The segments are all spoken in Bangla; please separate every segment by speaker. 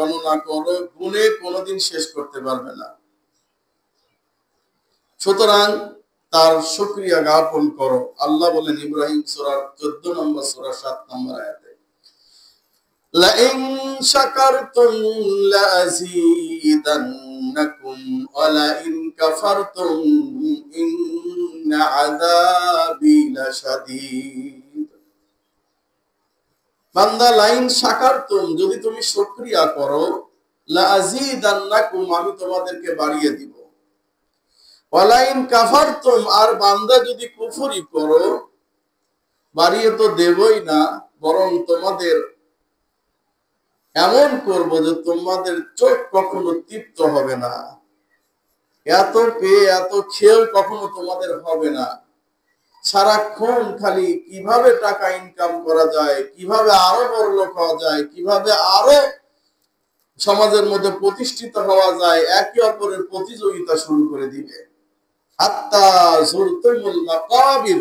Speaker 1: গণনা করো, গুণে কোনোদিন শেষ করতে পারবে না। সুতরাং তার শুকরিয়া জ্ঞাপন করো। আল্লাহ বলেন ইব্রাহিম সূরার 14 নম্বর সূরা 7 নম্বর আয়াতে, লাইন শাকারতুম লাযীদান্নাকুম ওয়া লাইন কাফারতুম ইন্না আযাবি লাশাদীদ। বান্দা, লাইন শাকারতুম, যদি তুমি শুকরিয়া করো, লাযীদান্নাকুম, আমি তোমাদেরকে বাড়িয়ে দিব। ওয়ালাইন কাফারতুম, আর বান্দা যদি কুফরি করো, বাড়িয়ে তো দেবই না, বরং তোমাদের এমন করব যে তোমাদের চোখ কখনো তৃপ্ত হবে না। এত পেয়ে এত খেয়েও কখনো তোমাদের হবে না। সারাক্ষণ খালি কিভাবে টাকা ইনকাম করা যায়, কিভাবে আরো বড় লোক হওয়া যায়, কিভাবে আরো সমাজের মধ্যে প্রতিষ্ঠিত হওয়া যায়, একে অপরের প্রতিযোগিতা শুরু করে দিবে। হাত্তা যুরতুমুল মাকাবির,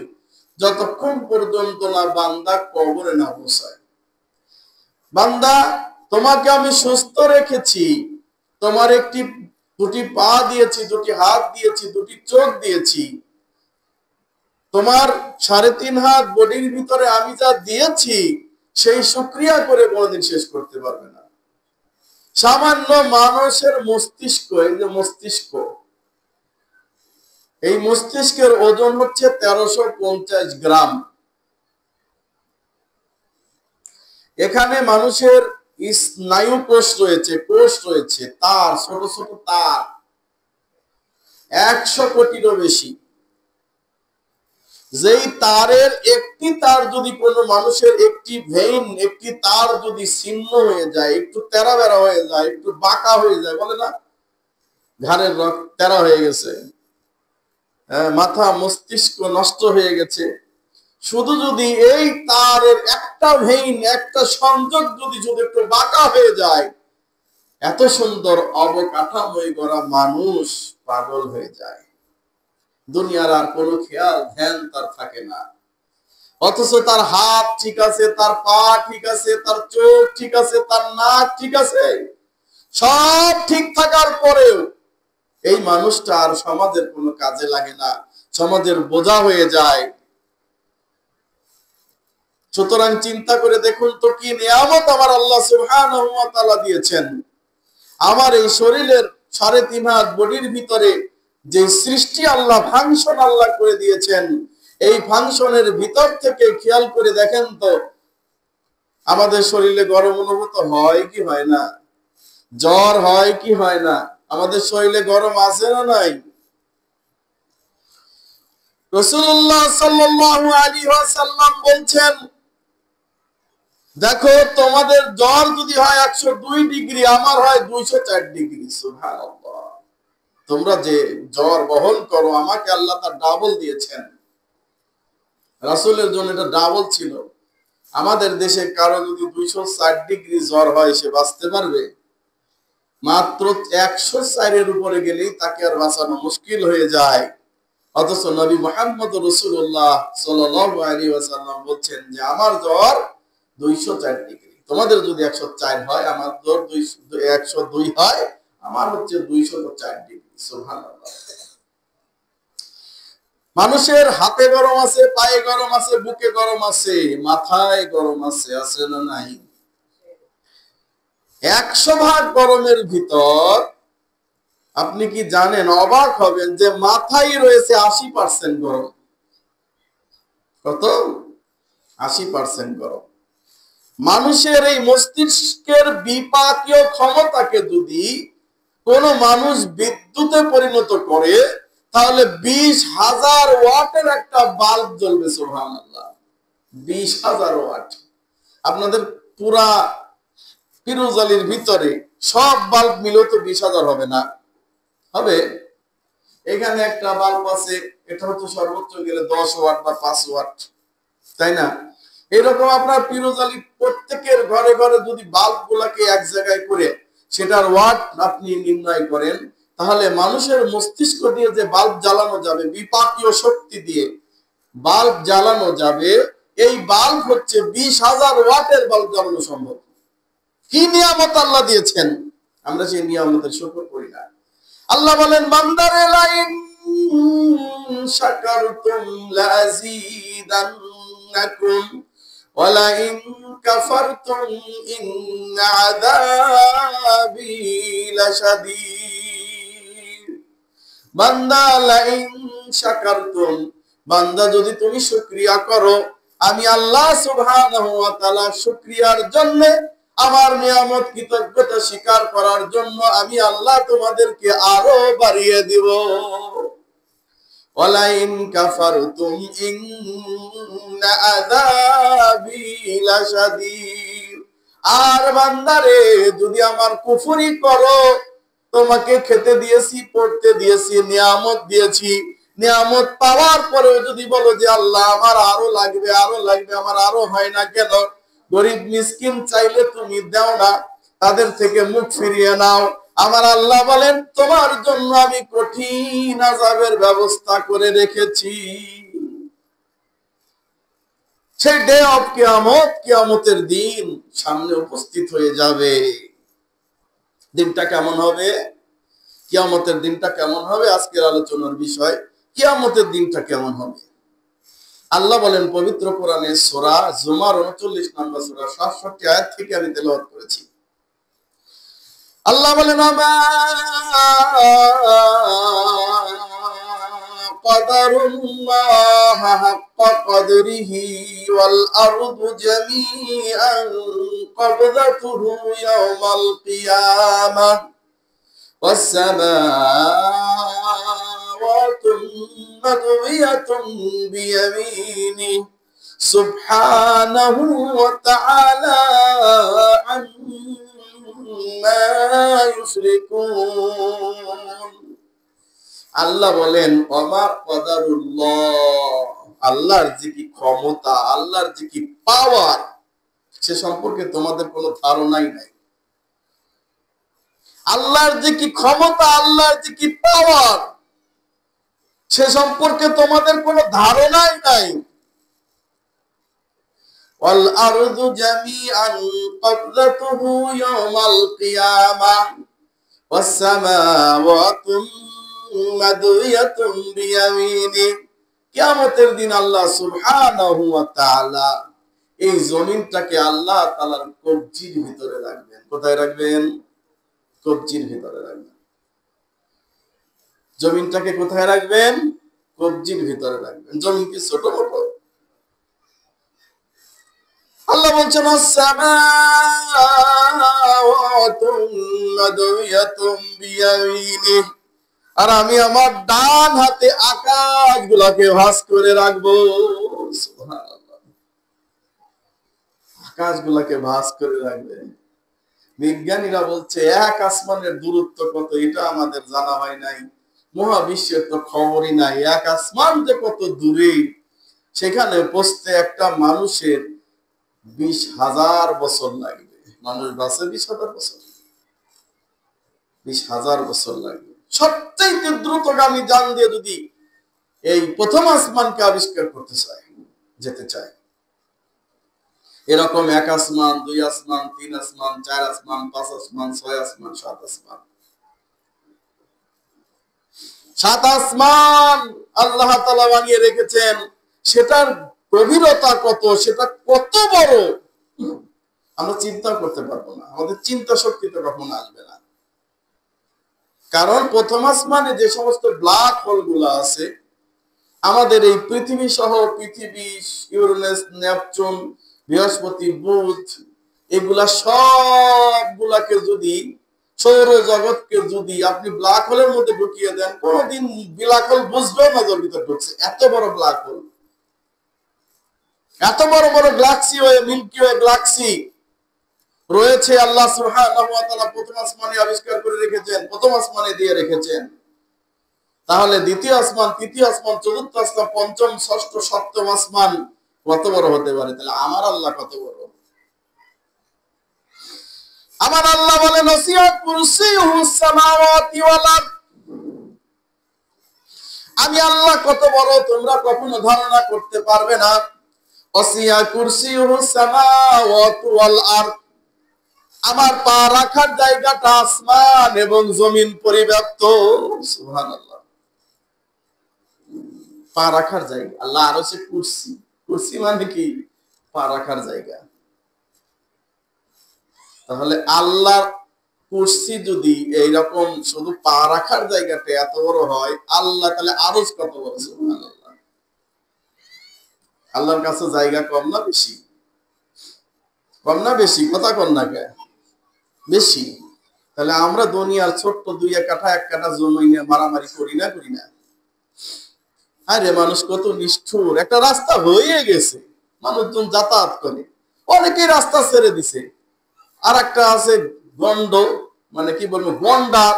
Speaker 1: যতক্ষণ পর্যন্ত না বান্দা কবরে না পৌঁছায়। বান্দা, তোমাকে আমি সুস্থ রেখেছি, তোমার দুটি পা দিয়েছি, দুটি হাত দিয়েছি, দুটি চোখ দিয়েছি, তোমার 3.5 হাত বডির ভিতরে আমি যা দিয়েছি, সেই শুকরিয়া করে কোনোদিন শেষ করতে পারবে না। সামান্য মানুষের মস্তিষ্ক, এই যে মস্তিষ্ক, এই মস্তিষ্কের ওজন হচ্ছে 1350 গ্রাম। এখানে মানুষের স্নায়ু কোষ রয়েছে, তার ছোট ছোট তার 100 কোটিরও বেশি। যেই তারের একটি তার যদি কোনো মানুষের একটি ভেইন, একটি তার যদি ছিন্ন হয়ে যায়, একটু তেরা বেড়া হয়ে যায়, একটু বাঁকা হয়ে যায়, বলে না ঘাড়ের রক্ত তেরা হয়ে গেছে, মাথা মস্তিষ্ক নষ্ট হয়ে গেছে, শুধু যদি এই তারের একটা ভেইন, একটা সংযোগ যদি একটু বাঁকা হয়ে যায়, এত সুন্দর অবকাঠামোয় গড়া মানুষ পাগল হয়ে যায়। দুনিয়ার আর কোনো খেয়াল ধ্যান তার থাকে না। অথচ তার হাত ঠিক আছে, তার পা ঠিক আছে, তার চোখ ঠিক আছে, তার নাক ঠিক আছে, সব ঠিক থাকার পরেও এই মানুষটা আর সমাজের কোনো কাজে লাগে না, সমাজের বোঝা হয়ে যায়। সুতরাং চিন্তা করে দেখুন তো কি নিয়ামত আমার আল্লাহ সুবহানাহু ওয়া তাআলা দিয়েছেন। আমার এই শরীরের 3.5 হাত বডির ভিতরে যে সৃষ্টি আল্লাহ, ফাংশন আল্লাহ করে দিয়েছেন, এই ফাংশনের ভিতর থেকে খেয়াল করে দেখেন তো আমাদের শরীরে গরম অনুভূত হয় কি হয় না, জ্বর হয় কি হয় না, আমাদের শরীরে গরম আছে না নাই? রাসূলুল্লাহ সাল্লাল্লাহু আলাইহি ওয়াসাল্লাম বলছেন, দেখো তোমাদের জ্বর যদি হয় 102 ডিগ্রি, আমার হয় 204 ডিগ্রি। সুবহানাল্লাহ। তোমরা যে জ্বর বহন করো, আমাকে আল্লাহ তার ডাবল দিয়েছেন। রাসূলের জন্য এটা ডাবল ছিল। আমাদের দেশে কারো যদি 204 ডিগ্রি জ্বর হয়, সে বাঁচতে পারবে? মাত্র 104 এর উপরে গেলেই তাকে আর বাঁচানো মুশকিল হয়ে যায়। অথচ নবী মুহাম্মদ রাসূলুল্লাহ সাল্লাল্লাহু আলাইহি ওয়াসাল্লাম বলছেন যে আমার জ্বর 204 ডিগ্রি। তোমাদের যদি 104 হয়, আমার জ্বর 102 হয়, আমার হচ্ছে 204 ডিগ্রি। সুবহানাল্লাহ। মানুষের হাতে গরম আছে, পায়ে গরম আছে, বুকে গরম আছে, মাথায় গরম আছে, আছে না নাই? 100 ভাগ গরমের ভিতর আপনি কি জানেন, অবাক হবেন যে মাথায় রয়েছে 80% গরম। কত? 80% গরম। মানুষের এই মস্তিষ্কের বিপাকীয় ক্ষমতাকে যদি কোন মানুষ বিদ্যুতে পরিণত করে, তাহলে 20,000 ওয়াটের একটা বাল্ব জ্বলবে। সুবহানাল্লাহ। 20,000 ওয়াট। আপনাদের পুরা ফিরোজালির ভিতরে সব বাল্ব মিলেও তো 20,000 হবে না? হবে? এখানে একটা বাল্ব আছে, এটা হচ্ছে সর্বোচ্চ গেলে 10 ওয়াট বা 5 ওয়াট, তাই না? এরকম আপনার ফিরোজালি প্রত্যেকের ঘরে ঘরে যদি বাল্ব গুলাকে এক জায়গায় করে সেটার ওয়াট আপনি নির্ণয় করেন, তাহলে মানুষের মস্তিষ্ক দিয়ে যে বাল্ব জ্বালানো যাবে, বিপাকীয় শক্তি দিয়ে বাল্ব জ্বালানো যাবে, এই বাল্ব হচ্ছে 20,000 ওয়াটের বাল্ব জ্বালানো সম্ভব। কি নিয়ামত আল্লাহ দিয়েছেন, আমরা সেই নিয়ামতের শুকর করি না। আল্লাহ বলেন বান্দারে লাইন শাকারতুম লাযীদান্নাকুম ওয়া লাইন কাফারতুম ইন্না আযাবি লাশাদীদ। বান্দা লাইন শাকারতুম, বান্দা যদি তুমি শুকরিয়া করো, আমি আল্লাহ সুবহানাহু ওয়া তাআলা শুকরিয়ার জন্য, আমার নিয়ামত কৃতজ্ঞতা স্বীকার করার জন্য আমি আল্লাহ তোমাদেরকে আরো বাড়িয়ে দিব। ওয়ালাইন কাফারতুম ইন্না আযাবি লাশাদীদ। আর বান্দারে যদি আমার কুফরি করো, তোমাকে খেতে দিয়েছি, পড়তে দিয়েছি, নিয়ামত দিয়েছি, নিয়ামত পাওয়ার পরেও যদি বলো যে আল্লাহ আমার আরো লাগবে, আরো লাগবে, আমার আরো হয় না কেন, গরিব মিসকিন চাইলে তুমি দাও না, তাদের থেকে মুখ ফিরিয়ে নাও, আমার আল্লাহ বলেন তোমার জন্য আমি কঠিন আযাবের ব্যবস্থা করে রেখেছি। সেই ডে অফ কিয়ামত, কিয়ামতের দিন সামনে উপস্থিত হয়ে যাবে। দিনটা কেমন হবে? কিয়ামতের দিনটা কেমন হবে আজকের আলোচনার বিষয়। কিয়ামতের দিনটা কেমন হবে? আল্লাহ বলেন পবিত্র কোরআনে সূরা জুমার 39 নম্বর সূরা 67 আয়াত থেকে আমি তেলাওয়াত করেছি। আল্লাহ বলেন আমা কাদারুল্লাহ হাক্কা কদরিহি ওয়াল আরদু জামিআন কবদাতুহু ইয়াওমাল কিয়ামাহ ওয়াস সামাওয়াতু মাদউয়াতুন বিয়ামিনিহি সুবহানাহু ওয়া তাআলা আল্লাহ বলেন ওমা কদারুল্লাহ, আল্লাহর যে কি ক্ষমতা, আল্লাহর যে কি পাওয়ার, সে সম্পর্কে তোমাদের কোনো ধারণাই নাই। আল্লাহর যে কি ক্ষমতা, আল্লাহর যে কি পাওয়ার, সে সম্পর্কে তোমাদের কোনো ধারণাই নাই। ওয়াল আরদু জামিআন কবদাতুহু ইয়াওমাল কিয়ামাহ ওয়াস সামাওয়াতু মাদউয়াতুন বিয়ামিনি। কিয়ামতের দিন আল্লাহ সুবহানাহু ওয়া তাআলা এই জমিনটাকে আল্লাহ তাআলার কবজির ভিতরে রাখবেন। কোথায় রাখবেন? কবজির ভিতরে রাখবেন। জমিনটাকে কোথায় রাখবেন? কবজির ভিতরে রাখবেন। জমিন কি ছোট বড়? আল্লাহ বলছেন আসসামাওয়াতু মাদউয়াতুন বিয়ামিনি, আর আমি আমার ডান হাতে আকাশগুলোকে ভাঁজ করে রাখবো। সুবহানাল্লাহ, আকাশগুলোকে ভাঁজ করে রাখবে। বিজ্ঞানীরা বলছে এক আসমানের দূরত্ব কত এটা আমাদের জানা হয় নাই, মহাবিশ্বের তো খবরই নাই। এক আসমান যে কত দূরে, সেখানে পৌঁছতে একটা মানুষের 20,000 বছর লাগবে। মানুষ বাঁচে 20,000 বছর, 20,000 বছর লাগবে। সবচেয়ে দ্রুতগামী যান দিয়ে যদি এই প্রথম আসমানকে আবিষ্কার করতে চায়, যেতে চায়, এরকম এক আসমান, 2 আসমান, 3 আসমান, 4 আসমান, 5 আসমান, 6 আসমান, 7 আসমান, 7 আসমান আল্লাহ তাআলা বানিয়ে রেখেছেন। সেটার গভীরতা কত, সেটা কত বড় আমরা চিন্তা করতে পারবো না। আমাদের চিন্তা শক্তিতে কখনো আসবে না। কারণ প্রথম আসমানে যে সমস্ত ব্ল্যাক হোল গুলা আছে, আমাদের এই পৃথিবী সহ পৃথিবী, ইউরেনাস, নেপচুন, বৃহস্পতি, বুধ, এগুলা সবগুলাকে যদি, সৌরজগৎকে যদি আপনি ব্ল্যাক হোলের মধ্যে ঢুকিয়ে দেন, কোনদিন ব্ল্যাক হোল বুঝবেও না যার ভিতরে ঢুকছে। এত বড় ব্ল্যাক হোল, এত বড় বড় galaxy way, milky way galaxy রয়েছে। আল্লাহ সুবহানাহু ওয়া তাআলা প্রথম আসমানে আবিষ্কার করে রেখেছেন, প্রথম আসমানে দিয়ে রেখেছেন। তাহলে দ্বিতীয় আসমান, তৃতীয় আসমান, চতুর্থ আসমান, পঞ্চম, ষষ্ঠ, সপ্তম আসমান কত বড় হতে পারে? তাহলে আমার আল্লাহ কত বড়? আমার আল্লাহ বলেন ওয়াসিআ কুরসিয়ুহুস সামাওয়াতি ওয়াল আরদ, আমি আল্লাহ কত বড় তোমরা কখনো ধারণা করতে পারবে না। ওয়াসিআ কুরসিয়ুহুস সামাওয়াতি ওয়াল আরদ, আমার পা রাখার জায়গাটা আসমান এবং জমিন পরিব্যাপ্ত। সুবহানাল্লাহ। পা রাখার জায়গা, আল্লাহ আরো সে কুরসি, কুরসি মানে কি? পা রাখার জায়গা। তাহলে আল্লাহর কুরসি যদি এইরকম শুধু পা রাখার জায়গাটা এত বড় হয়, আল্লাহ তাহলে আরশ কত বড়? সুবহানাল্লাহ। আল্লাহর কাছে জায়গা কম না বেশি? কম না বেশি? কথা কন না কে? বেশি। তাহলে আমরা দুনিয়ার ছোট্ট 2 কাঠা 1 কাঠা জমি নিয়ে মারামারি করি না? করি না? আরে মানুষ কত নিষ্ঠুর! একটা রাস্তা হয়ে গেছে, মানুষজন যাতায়াত করে, অনেকেই রাস্তা ছেড়ে দিছে। আর একটা আছে গন্ড, মানে কি বলবো, গন্ডার।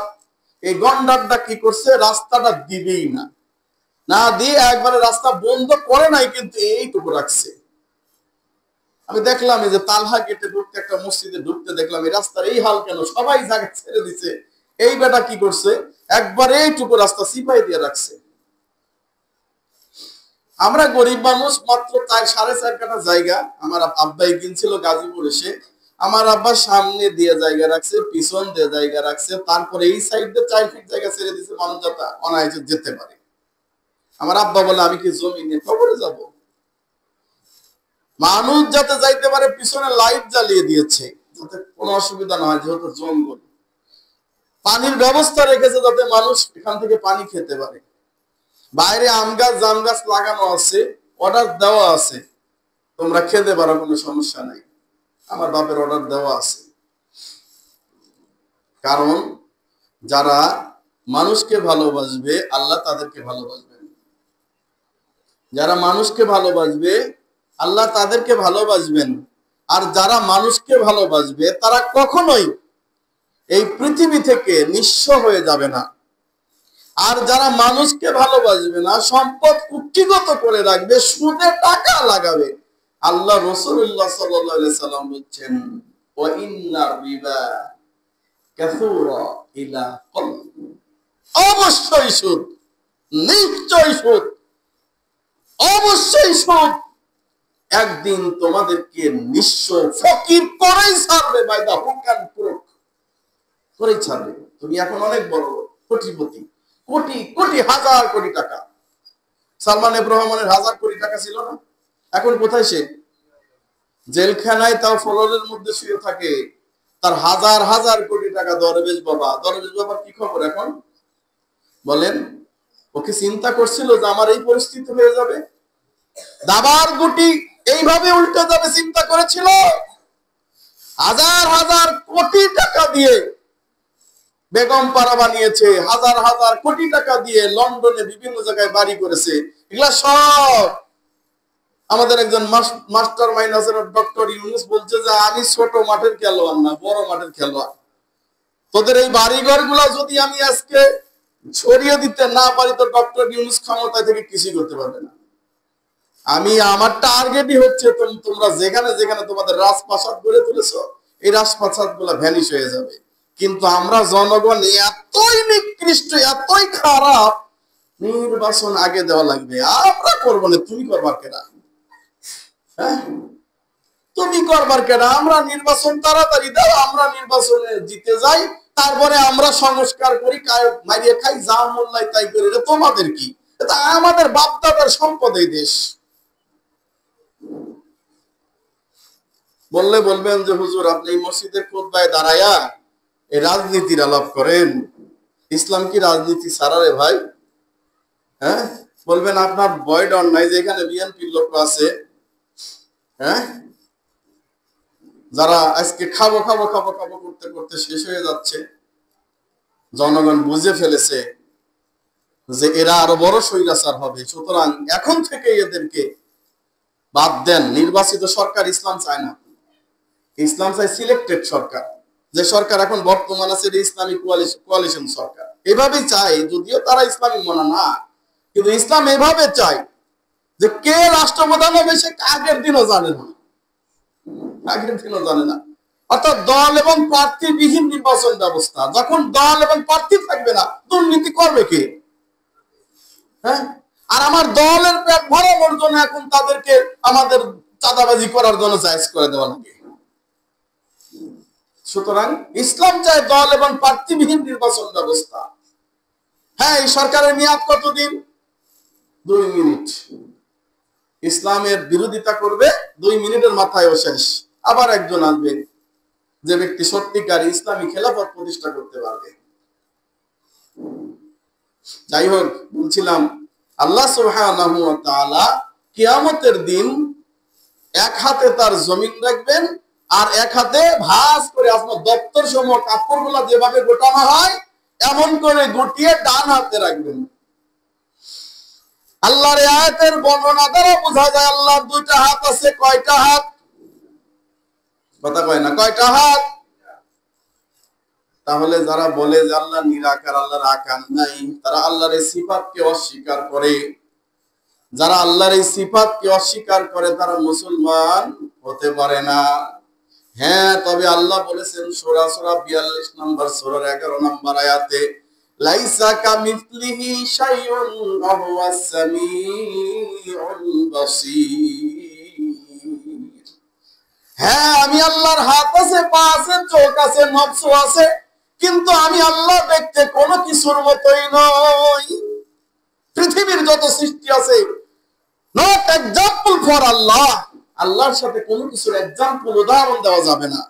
Speaker 1: এই গন্ডারটা কি করছে? রাস্তাটা দিবেই না, না দিয়ে একবারে রাস্তা বন্ধ করে নাই, কিন্তু এইটুকু রাখছে। আমি দেখলাম এই যে তালহা গেটে ঢুকতে, একটা মসজিদে ঢুকতে দেখলাম এই রাস্তার এই হাল কেন? সবাই জায়গা ছেড়ে দিছে, এই বেটা কি করছে? একবার এইটুকু রাস্তা সিপাই দিয়ে রাখছে। আমরা গরিব মানুষ, মাত্র 4.5 কাঠা জায়গা আমার আব্বাই কিনছিল গাজীপুর এসে। আমার আব্বা সামনে দিয়ে জায়গা রাখছে, পিছন দিয়ে জায়গা রাখছে, তারপরে এই সাইড দিয়ে 4 ফিট জায়গা ছেড়ে দিছে, মানুষ যাতে অনায়াসে যেতে পারে। আমার আব্বা বলে, আমি কি জমি নিয়ে কবরে যাব? মানুষ যাতে যাইতে পারে, পিছনে লাইট জ্বালিয়ে দিয়েছে যাতে কোনো অসুবিধা না হয়, যেহেতু জঙ্গল। পানির ব্যবস্থা রেখেছে যাতে মানুষ এখান থেকে পানি খেতে পারে। বাইরে আম গাছ জাম গাছ লাগানো আছে, অর্ডার দেওয়া আছে, তোমরা খেতে পারো, কোনো সমস্যা নাই। আমার বাপের অর্ডার দেওয়া আছে। কারণ যারা মানুষকে ভালোবাসবে, আল্লাহ তাদেরকে ভালোবাসবেন। যারা মানুষকে ভালোবাসবে, আল্লাহ তাদেরকে ভালোবাসবেন। আর যারা মানুষকে ভালোবাসবে, তারা কখনোই এই পৃথিবী থেকে নিঃস্ব হয়ে যাবে না। আর যারা মানুষকে ভালোবাসবে না, সম্পদ কুক্ষিগত করে রাখবে, সুদে টাকা লাগাবে, আল্লাহ রাসূলুল্লাহ সাল্লাল্লাহু আলাইহি সাল্লাম বলেছেন, ওয়া ইন্নার রিবা কাসুরা ইলা কলব। অবশ্যই সুদ, নিশ্চয়ই সুদ, অবশ্যই সুদ একদিন তোমাদেরকে নিঃস্ব ফকির করেই ছাড়বে। বাইদা হুকান পুরুষ করেই ছাড়বে। তুমি এখন অনেক বড় কোটিপতি, কোটি কোটি হাজার কোটি টাকা। সালমান এফ রহমানের 1000 কোটি টাকা ছিল না? এখন কোথায় সে? জেলখানায়, তাও ফ্লোরের মধ্যে শুয়ে থাকে। তার হাজার হাজার কোটি টাকা। দরবেশ বাবা, দরবেশ বাবার কি খবর এখন বলেন? ওকে চিন্তা করছিল যে আমার এই পরিস্থিতি হয়ে যাবে, দাবার গুটি এইভাবে উল্টে যাবে, চিন্তা করেছিল? হাজার হাজার কোটি টাকা দিয়ে বেগম পাড়া বানিয়েছে, হাজার হাজার কোটি টাকা দিয়ে লন্ডনে বিভিন্ন জায়গায় বাড়ি করেছে। এগুলা সব আমাদের একজন মাস্টার মাইন্ড আছে, ডক্টর ইউনুস, বলছে যে আমি ছোট মাঠের খেলোয়াড় না, বড় মাঠের খেলোয়াড়। তোদের এই বাড়িঘর গুলা যদি আমি আজকে ছড়িয়ে দিতে না পারি, তো ডক্টর ইউনুস ক্ষমতা থেকে কিছুই করতে পারবে না। আমি, আমার টার্গেটই হচ্ছে তোমরা যেখানে যেখানে তোমাদের রাজপ্রাসাদ গড়ে তুলেছো, এই রাজপ্রাসাদ গুলা ভ্যানিশ হয়ে যাবে। কিন্তু আমরা জনগণ এতই নিকৃষ্ট, এতই খারাপ, নির্বাচন আগে দেওয়া লাগবে। আমরা করবো না, তুমি করবার কেনা? হ্যাঁ, তুমি করবার কেনা? আমরা নির্বাচন তাড়াতাড়ি দাও, আমরা নির্বাচনে জিতে যাই, তারপরে আমরা সংস্কার করি, মারিয়ে খাই, যা মোল্লাই তাই করি। তোমাদের কি? এটা আমাদের বাপদাদার সম্পদ এই দেশ। বললে বলবেন যে হুজুর আপনি মসজিদের খুতবায় দাঁড়ায়া এই রাজনীতির আলাপ করেন, ইসলাম কি রাজনীতি ছাড়া রে ভাই? হ্যাঁ, বলবেন আপনার ভয় ডর নাই যে এখানে বিএনপির লোক আছে, হ্যাঁ, যারা আজকে খাবো খাবো খাবো খাবো করতে করতে শেষ হয়ে যাচ্ছে। জনগণ বুঝে ফেলেছে যে এরা আরো বড় স্বৈরাচার হবে, সুতরাং এখন থেকে এদেরকে বাদ দেন। নির্বাচিত সরকার ইসলাম চায় না, ইসলাম চাই সিলেক্টেড সরকার। যে সরকার এখন বর্তমান আছে, ইসলামী কোয়ালিশন সরকার, এভাবেই চায়। যদিও তারা ইসলামী মনা না, কিন্তু ইসলাম এভাবে চায় যে কে রাষ্ট্রপ্রধান হবে সে আগের দিনও জানে না, আগের দিনও জানে না। অর্থাৎ দল এবং প্রার্থীবিহীন নির্বাচন ব্যবস্থা। যখন দল এবং প্রার্থী থাকবে না, দুর্নীতি করবে কে? হ্যাঁ, আর আমার দলের পেট ভরানোর জন্য এখন তাদেরকে আমাদের চাঁদাবাজি করার জন্য জায়েজ করে দেওয়া লাগে। সুতরাং ইসলাম চায় দল এবং প্রার্থীবিহীন নির্বাচন ব্যবস্থা। হ্যাঁ, এই সরকারের মেয়াদ কতদিন? 2 মিনিট। ইসলামের বিরোধিতা করবে, 2 মিনিটের মাথায় ও শেষ। আবার একজন আসবে যে ব্যক্তি সত্যিকার ইসলামী খেলাফত প্রতিষ্ঠা করতে পারবে। যাই হোক, বলছিলাম আল্লাহ সুবহানাহু ওয়া তাআলা কিয়ামতের দিন এক হাতে তার জমিন রাখবেন আর এক হাতে ভাঁজ করে আপনার দপ্তর সমূহ কাপড়গুলা যেভাবে গোটানো হয় এমন করে গুটিয়ে ডান হাতে রাখবেন। আল্লাহর আয়াতের বর্ণনা দ্বারা বোঝা যায় আল্লাহর 2টা হাত আছে। কয়টা হাত? কথা কয় না, কয়টা হাত? তাহলে যারা বলে যে আল্লাহ নিরাকার, আল্লাহর আকার নাই, তারা আল্লাহর এই সিফাতকে অস্বীকার করে। যারা আল্লাহর এই সিফাতকে অস্বীকার করে তারা মুসলমান হতে পারে না। হ্যাঁ, তবে আল্লাহ বলেছেন সূরা 42 নম্বর সূরার 11 নম্বর আয়াতে, লাইসা কামিসলিহি শাইউন ওয়া হুয়াস সামিউল বাসীর। হ্যাঁ, আমি আল্লাহর হাত আছে, পা আছে, চোখ আছে, নফস আছে, কিন্তু আমি আল্লাহ দেখতে কোনো কিছুর মতোই নই। পৃথিবীর যত সৃষ্টি আছে, নট এক্সাম্পল ফর আল্লাহ। আল্লাহর সাথে কোনো কিছুর এক্সাম্পল, উদাহরণ দেওয়া যাবে না।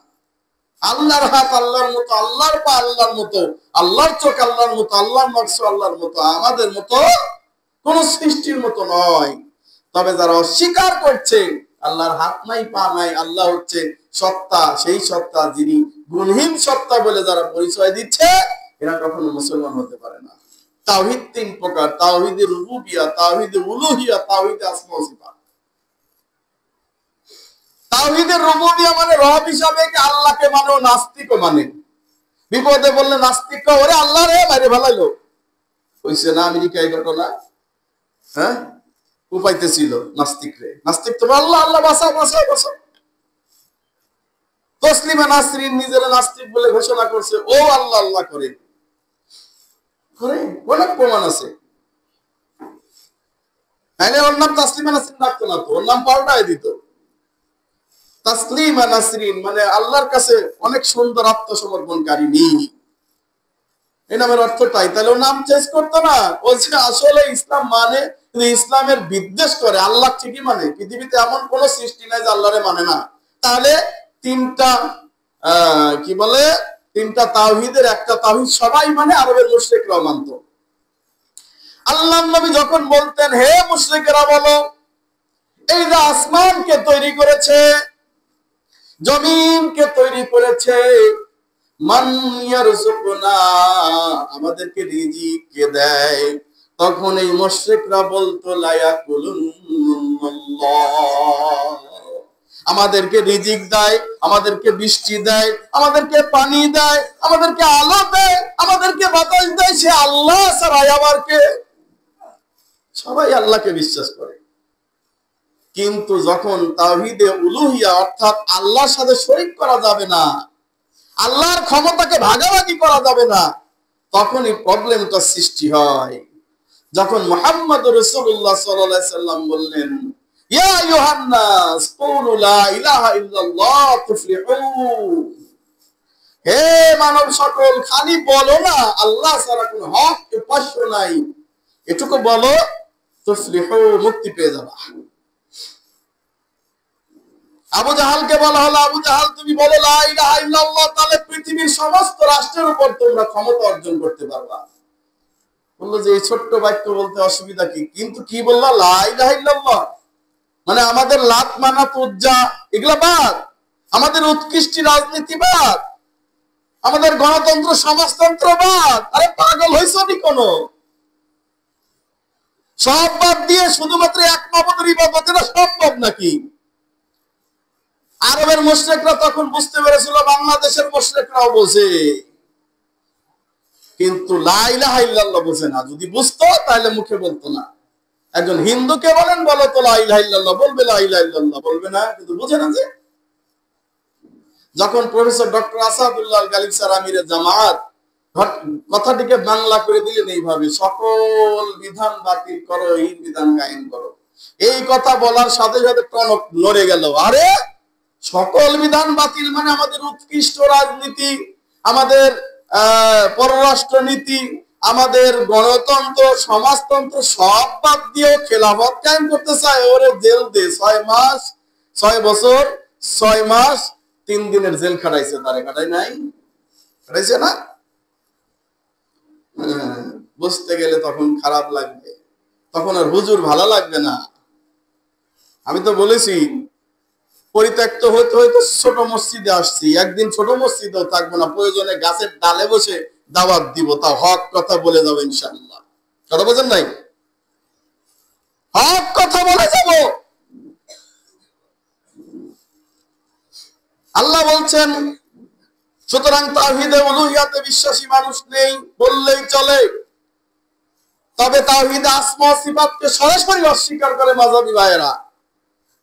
Speaker 1: আল্লাহর হাত আল্লাহর মতো, আল্লাহর পা আল্লাহর মতো, আল্লাহর চোখ আল্লাহর মতো, আল্লাহর নফস আল্লাহর মতো, আমাদের মতো কোন সৃষ্টির মতো নয়। তবে যারা অস্বীকার করছে আল্লাহর হাত নাই, পা নাই, আল্লাহ হচ্ছে সত্তা, সেই সত্তা যিনি গুণহীন সত্তা বলে যারা পরিচয় দিচ্ছে, এরা কখনো মুসলমান হতে পারে না। তাওহীদ 3 প্রকার: তাওহীদে রুবুবিয়্যাহ, তাওহীদে উলুহিয়্যাহ, তাওহীদে আসমা ওয়া সিফাত। তাওহীদের রুবুবিয়্যাহ মানে রব হিসাবে আল্লাহকে মানে, নাস্তিকও মানে। বিপদে বললে নাস্তিক ওরে আল্লাহ রে মাইরে ফেলাইলো, হইছে না আমেরিকায় ঘটনা? হ্যাঁ, উপাইতেছিল নাস্তিক রে। নাস্তিক তো আল্লাহ আল্লাহ বাঁচাও বাঁচাও বাঁচাও। তসলিমা নাসরিন নিজের নাস্তিক বলে ঘোষণা করছে, ও আল্লাহ আল্লাহ করে করে অনেক প্রমাণ আছে। ওর নাম তাসলিমা নাসরিন রাখতো না তো, ওর নাম পাল্টায় দিত। তাসলিমা নাসরিন মানে আল্লাহর কাছে অনেক সুন্দর আত্মসমর্পণকারিনী, এই নামের অর্থটাই। তাহলে ও নাম চেঞ্জ করতো না। ও যে আসলে ইসলাম মানে, ইসলামের বিদ্বেষ করে। আল্লাহ ঠিকই মানে, পৃথিবীতে এমন কোন সৃষ্টি নাই যে আল্লাহরে মানে না। তাহলে 3টা কি বলে, 3টা তাওহীদের একটা তাওহীদ সবাই মানে, আরবের মুশরিকরাও মানতো। আল্লাহর নবী যখন বলতেন, হে মুশরিকেরা বলো, এই যে আসমানকে তৈরি করেছে, জমিনকে তৈরি করেছে, মান ইয়ারযুকুনা, আমাদেরকে রিজিক কে দেয়? তখন এই মুশরিকরা বলতো লা ইয়াকুলুল্লাহ, আমাদেরকে রিজিক দেয়, আমাদেরকে বৃষ্টি দেয়, আমাদেরকে পানি দেয়, আমাদেরকে আলো দেয়, আমাদেরকে বাতাস দেয়, সে আল্লাহ ছাড়া আবার কে? সবাই আল্লাহকে বিশ্বাস করে। কিন্তু যখন তাওহীদে উলুহিয়্যাহ অর্থাৎ আল্লাহর সাথে শরীক করা যাবে না, আল্লাহর ক্ষমতাকে ভাগাভাগি করা যাবে না, তখনই প্রবলেমটা সৃষ্টি হয়। যখন মুহাম্মদ রাসূলুল্লাহ সাল্লাল্লাহু আলাইহি সাল্লাম বললেন, ইয়া আইয়ুহান নাস কুলু লা ইলাহা ইল্লাল্লাহ তুফলিহু, হে মানব সকল, খালি বলো না আল্লাহ ছাড়া কোনো হক উপাস্য নাই, এটুকু বলো, তুফলিহু, মুক্তি পেয়ে যাবা। আবু জাহালকে বলা হলো, আবু জাহাল তুমি বলো লা ইলাহা ইল্লাল্লাহ, তাহলে পৃথিবীর সমস্ত রাষ্ট্রের উপর তোমরা ক্ষমতা অর্জন করতে পারবা। বললো যে এই ছোট্ট বাক্য বলতে অসুবিধা কি? কিন্তু কি বললা? লা ইলাহা ইল্লাল্লাহ মানে আমাদের লাত মানাত উজ্জা এগুলা বাদ, আমাদের উৎকৃষ্টি রাজনীতি বাদ, আমাদের গণতন্ত্র সমাজতন্ত্র বাদ। আরে পাগল হইছো নি কোন? সব বাদ দিয়ে শুধুমাত্র এক মাবুদের ইবাদত, এটা সম্ভব নাকি? আরবের মুশরিকরা তখন বুঝতে পেরেছিল, বাংলাদেশের মুশরিকরাও বোঝে, কিন্তু লা ইলাহা ইল্লাল্লাহ বোঝে না। যদি বুঝতো তাহলে মুখে বলতো না। একজন হিন্দুকে বলেন বলো তো লা ইলাহা ইল্লাল্লাহ, বলবে লা ইলাহা ইল্লাল্লাহ, বলবে না, কিন্তু বুঝে না। যে যখন professor doctor Asadullah Ghalib sir আমিরে জামাত কথাটিকে বাংলা করে দিলেন এইভাবে, সকল বিধান বাতিল করো, এই বিধান কায়েম করো, এই কথা বলার সাথে সাথে টনক নড়ে গেল। আরে সকল বিধান বাতিল মানে আমাদের উৎকৃষ্ট রাজনীতি, আমাদের পররাষ্ট্র নীতি, আমাদের গণতন্ত্র, সমাজতন্ত্র সব বাদ দিয়ে খেলাফত কায়েম করতে চায়। ওরে জেল দে 6 মাস, 6 বছর 6 মাস 3 দিনের জেল খাটাইছে, তারে খাটাই নাই? খাটাইছে না? বুঝতে গেলে তখন খারাপ লাগবে, তখন আর হুজুর ভালো লাগবে না। আমি তো বলেছি পরিত্যক্ত হইতে হইতে ছোট মসজিদে আসছি, একদিন ছোট মসজিদেও থাকবো না, প্রয়োজনে গাছের ডালে বসে দাওয়াত দিব, তা হক কথা বলে যাবো ইনশাআল্লাহ। কথা বোঝেন নাই? হক কথা বলে যাব। আল্লাহ বলছেন সুতরাং তাওহীদে উলুহিয়াতে বিশ্বাসী মানুষ নেই বললেই চলে, তবে তাওহীদে আসমা ও সিফাতকে সরাসরি অস্বীকার করে মাযহাবী ভাইয়েরা।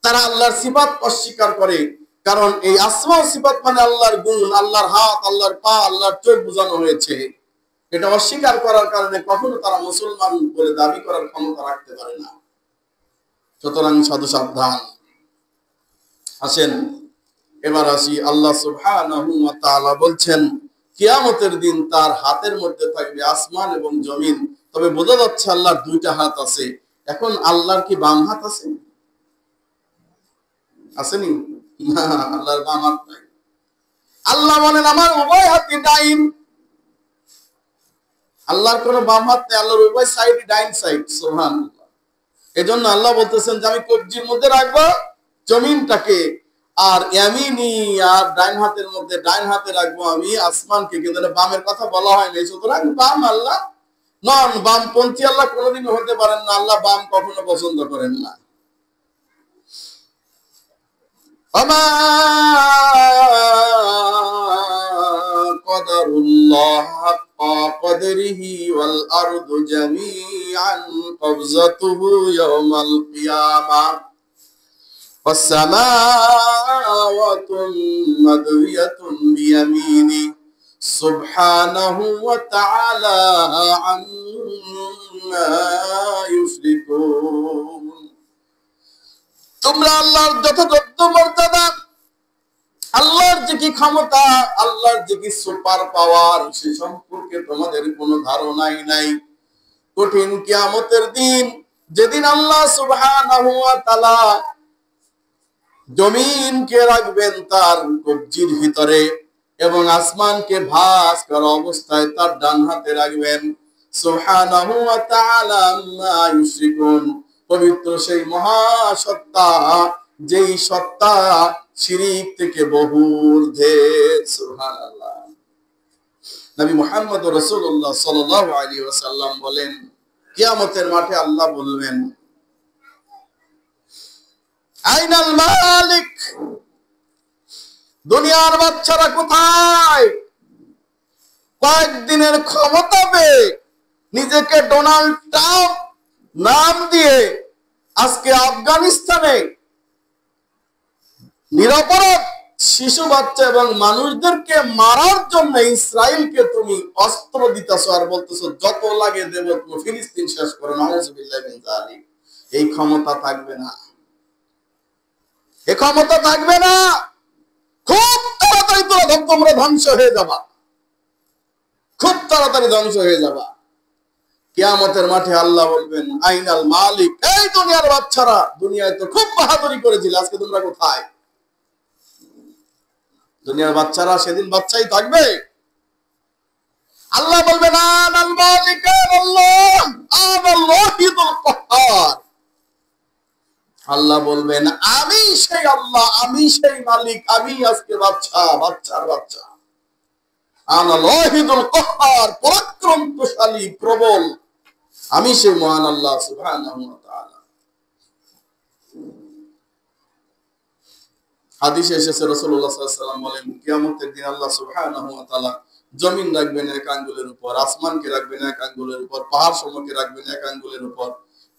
Speaker 1: তারা আল্লাহর সিফাত অস্বীকার করে, কারণ এই আসমা ও সিফাত মানে আল্লাহর গুণ, আল্লাহর হাত, আল্লাহর পা, আল্লাহর চোখ বোঝানো হয়েছে। এটা অস্বীকার করার কারণে কখনো তারা মুসলমান বলে দাবি করার ক্ষমতা রাখতে পারে না। সুতরাং সাধু সাবধান। আসেন এবার আসি, আল্লাহ সুবহানাহু ওয়া তাআলা বলছেন কিয়ামতের দিন তার হাতের মধ্যে থাকবে আসমান এবং জমিন। তবে বোঝা যাচ্ছে আল্লাহর দুইটা হাত আছে। এখন আল্লাহর কি বাম হাত আছে? আসেনি? না, আল্লাহর বাম হাত নাই। আল্লাহ বলেন আমার উভয় হাতই ডাইন। আল্লাহর কোনো বাম হাত নেই, আল্লাহর উভয় সাইডই ডাইন সাইড। সুবহানাল্লাহ। এজন্য আল্লাহ বলতেছেন যে আমি কবজির মধ্যে রাখবো জমিনটাকে, আর ইয়ামিনি আর ডাইন হাতের মধ্যে ডাইন হাতে রাখবো আমি আসমানকে। কিন্তু বামের কথা বলা হয়নি। সুতরাং বাম আল্লাহ নন, বামপন্থী আল্লাহ কোনোদিনও হতে পারেন না। আল্লাহ বাম কখনো পছন্দ করেন না। وما قدر الله حق قدره والأرض جميعا قبضته يوم القيامة والسماوات مطوية بيمينه سبحانه وتعالى عما يشركون। তোমরা আল্লাহর যথাযথ মর্যাদা, আল্লাহর যে কি ক্ষমতা, আল্লাহর যে কি সুপার পাওয়ার, সে সম্পর্কে তোমাদের কোনো ধারণাই নাই। কঠিন কিয়ামতের দিন, যেদিন আল্লাহ সুবহানাহু ওয়া তাআলা জমিনকে রাখবেন তার কবজির ভিতরে এবং আসমানকে ভাঁজ করা অবস্থায় তার ডান হাতে রাখবেন। সুবহানাহু ওয়া তাআলা আম্মা ইউশরিকুন। পবিত্র সেই মহাসত্তা, যেই সত্তা শিরিক থেকে বহু ঊর্ধ্বে। সুবহানাল্লাহ। নবী মুহাম্মদ রাসূলুল্লাহ সাল্লাল্লাহু আলাইহি ওয়াসাল্লাম বলেন কিয়ামতের মাঠে আল্লাহ বলবেন আইনাল মালিক, দুনিয়ার বাচ্চারা কোথায়? কয়েকদিনের ক্ষমতা পেয়ে নিজেকে ডোনাল্ড ট্রাম্প নাম দিয়ে আজকে আফগানিস্তানে নিরপরাধ শিশু বাচ্চা এবং মানুষদেরকে মারার জন্য ইসরায়েলকে তুমি অস্ত্র দিতেছো আর বলতেছো যত লাগে দেব, তুমি ফিলিস্তিন শেষ করো। নাউযুবিল্লাহি মিন যালিক। এই ক্ষমতা থাকবে না, এই ক্ষমতা থাকবে না। খুব তাড়াতাড়ি তোমরা ধ্বংস হয়ে যাবা, খুব তাড়াতাড়ি ধ্বংস হয়ে যাবা। কিয়ামতের মাঠে আল্লাহ বলবেন আইনাল মালিক, এই দুনিয়ার বাচ্চারা, দুনিয়ায় তো খুব বাহাদুরি করেছিলে, আজকে তোমরা কোথায়? দুনিয়ার বাচ্চারা সেদিন বাচ্চাই থাকবে। আল্লাহ বলবেন আনাল মালিক আনাল্লাহ আনাল্লাহিদুল কাহ্হার। আল্লাহ বলবেন আমি সেই আল্লাহ, আমি সেই মালিক, আমি আজকে বাচ্চা, বাচ্চার বাচ্চা। আনাল্লাহিদুল কাহ্হার, পরাক্রমশালী, প্রবল, আমি সেই মহান আল্লাহ সুবহানাহু ওয়া তাআলা। হাদিসে এসেছে রাসূলুল্লাহ সাল্লাল্লাহু আলাইহি ওয়াসাল্লাম বলেন কিয়ামতের দিন আল্লাহ সুবহানাহু ওয়া তাআলা জমিন রাখবেন এক আঙ্গুলের উপর, আসমানকে রাখবেন এক আঙ্গুলের উপর, পাহাড় সমূহকে রাখবেন এক আঙ্গুলের উপর।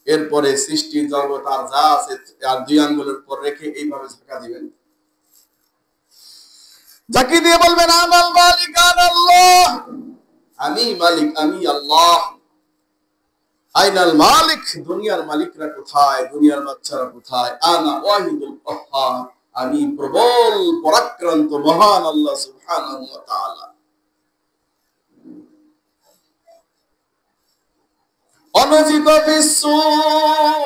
Speaker 1: এরপরে সৃষ্টি জগৎ আর যা আছে আর 2 আঙ্গুলের উপর রেখে এইভাবে ঝাঁকা দিবেন। ঝাঁকি দিয়ে বলবেন আনাল মালিক আনাল্লাহ, আমি মালিক, আমি আল্লাহ। আইনাল মালিক, দুনিয়ার মালিকরা কোথায়? দুনিয়ার বাচ্চারা কোথায়? আনা ওয়াহিদুল কাহ্হার, আমি প্রবল পরাক্রান্ত মহান আল্লাহ সুবহানাহু ওয়া তাআলা। অনুফিক ফিস-সূর